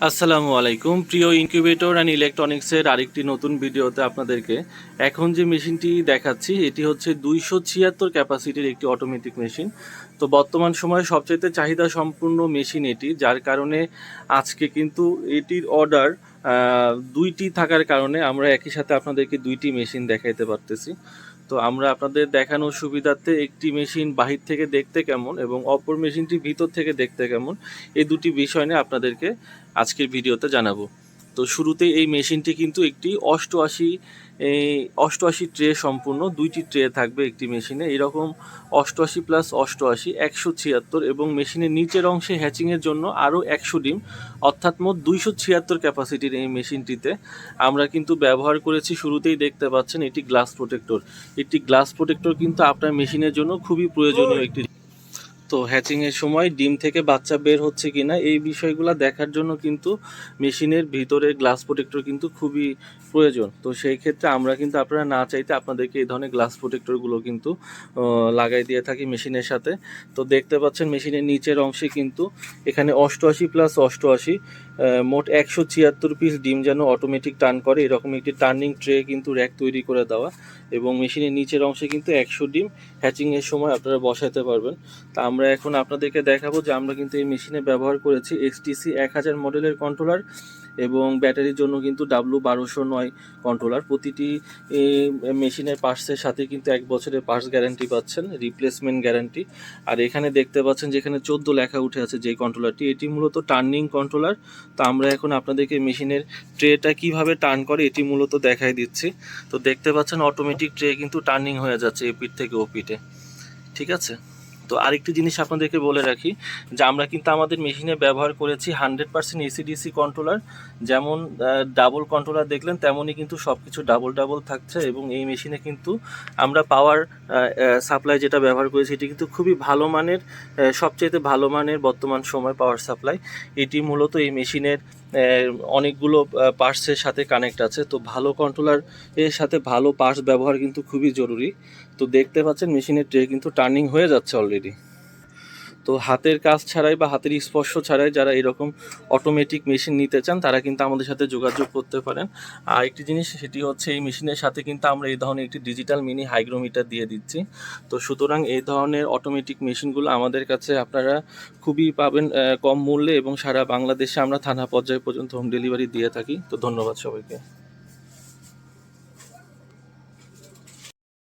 আসসালামু আলাইকুম প্রিয় ইনকিউবেটর অ্যান্ড ইলেকট্রনিক্সের আরেকটি নতুন ভিডিওতে আপনাদেরকে এখন যে মেশিনটি দেখাচ্ছি এটি হচ্ছে 276 ক্যাপাসিটির একটি অটোমেটিক মেশিন। তো বর্তমান সময়ে সবচেয়ে চাহিদা সম্পূর্ণ মেশিন এটি, যার কারণে আজকে কিন্তু এটির অর্ডার দুইটি থাকার কারণে আমরা একই সাথে আপনাদেরকে দুইটি মেশিন দেখাইতে পারতেছি। তো আমরা আপনাদের দেখানোর সুবিধার্থে একটি মেশিন বাহির থেকে দেখতে কেমন এবং অপর মেশিনটি ভিতর থেকে দেখতে কেমন এই দুটি বিষয় নিয়ে আপনাদেরকে আজকের ভিডিওতে জানাবো। তো শুরুতেই এই মেশিনটি কিন্তু একটি অষ্টআশি ট্রে সম্পূর্ণ, দুইটি ট্রে থাকবে একটি মেশিনে, এরকম 88+88 176 এবং মেশিনের নিচের অংশে হ্যাচিংয়ের জন্য আরও 100 ডিম, অর্থাৎ মোট 276 ক্যাপাসিটির এই মেশিনটিতে আমরা কিন্তু ব্যবহার করেছি। শুরুতেই দেখতে পাচ্ছেন এটি গ্লাস প্রোটেক্টর। একটি গ্লাস প্রোটেক্টর কিন্তু আপনার মেশিনের জন্য খুবই প্রয়োজনীয় একটি। তো হ্যাচিংয়ের সময় ডিম থেকে বাচ্চা বের হচ্ছে কিনা এই বিষয়গুলো দেখার জন্য কিন্তু মেশিনের ভিতরে গ্লাস প্রোটেক্টর কিন্তু খুবই প্রয়োজন। তো সেই ক্ষেত্রে আমরা কিন্তু আপনারা না চাইতে আপনাদেরকে এই ধরনের গ্লাস প্রোটেক্টরগুলো কিন্তু লাগাই দিয়ে থাকি মেশিনের সাথে। তো দেখতে পাচ্ছেন মেশিনের নিচের অংশে কিন্তু এখানে 88+88 মোট 176 পিস ডিম যেন অটোমেটিক টার্ন করে এরকম একটি টার্নিং ট্রে কিন্তু র্যাক তৈরি করে দেওয়া, এবং মেশিনের নিচের অংশে কিন্তু 100 ডিম হ্যাচিংয়ের সময় আপনারা বসাতে পারবেন। তা আমরা এখন আপনাদেরকে দেখাবো যে আমরা কিন্তু এই মেশিনে ব্যবহার করেছি XTC 1000 মডেলের কন্ট্রোলার এবং ব্যাটারির জন্য কিন্তু W1209 কন্ট্রোলার। প্রতিটি মেশিনের পার্টসের সাথে কিন্তু 1 বছরের পার্টস গ্যারান্টি পাচ্ছেন, রিপ্লেসমেন্ট গ্যারান্টি। আর এখানে দেখতে পাচ্ছেন যেখানে 14 লেখা উঠে আছে যে কন্ট্রোলারটি, এটি মূলত টার্নিং কন্ট্রোলার। তো আমরা এখন আপনাদেরকে মেশিনের ট্রেটা কিভাবে টার্ন করে এটি মূলত দেখাই দিচ্ছি। তো দেখতে পাচ্ছেন অটোমেটিক ট্রে কিন্তু টার্নিং হয়ে যাচ্ছে এপিঠ থেকে ওপিঠে, ঠিক আছে। তো আরেকটি জিনিস আপনাদেরকে বলে রাখি যে আমরা কিন্তু আমাদের মেশিনে ব্যবহার করেছি 100% এসিডিসি কন্ট্রোলার। যেমন ডাবল কন্ট্রোলার দেখলেন তেমনই কিন্তু সব কিছু ডাবল ডাবল থাকছে, এবং এই মেশিনে কিন্তু আমরা পাওয়ার সাপ্লাই যেটা ব্যবহার করেছি এটি কিন্তু খুবই ভালো মানের, সবচেয়ে ভালো মানের বর্তমান সময় পাওয়ার সাপ্লাই। এটি মূলত এই মেশিনের অনেকগুলো পার্টসের সাথে কানেক্ট আছে। তো ভালো কন্ট্রোলার এর সাথে ভালো পার্টস ব্যবহার কিন্তু খুবই জরুরি। তো দেখতে পাচ্ছেন মেশিনের ট্রে কিন্তু টার্নিং হয়ে যাচ্ছে অলরেডি। তো হাতের কাজ ছাড়াই বা হাতের স্পর্শ ছাড়াই যারা এরকম অটোমেটিক মেশিন নিতে চান তারা কিন্তু আমাদের সাথে যোগাযোগ করতে পারেন। আর একটি জিনিস সেটি হচ্ছে এই মেশিনের সাথে কিন্তু আমরা এই ধরনের একটি ডিজিটাল মিনি হাইগ্রোমিটার দিয়ে দিচ্ছি। তো সুতরাং এই ধরনের অটোমেটিক মেশিনগুলো আমাদের কাছে আপনারা খুবই পাবেন কম মূল্যে, এবং সারা বাংলাদেশে আমরা থানা পর্যায় পর্যন্ত হোম ডেলিভারি দিয়ে থাকি। তো ধন্যবাদ সবাইকে।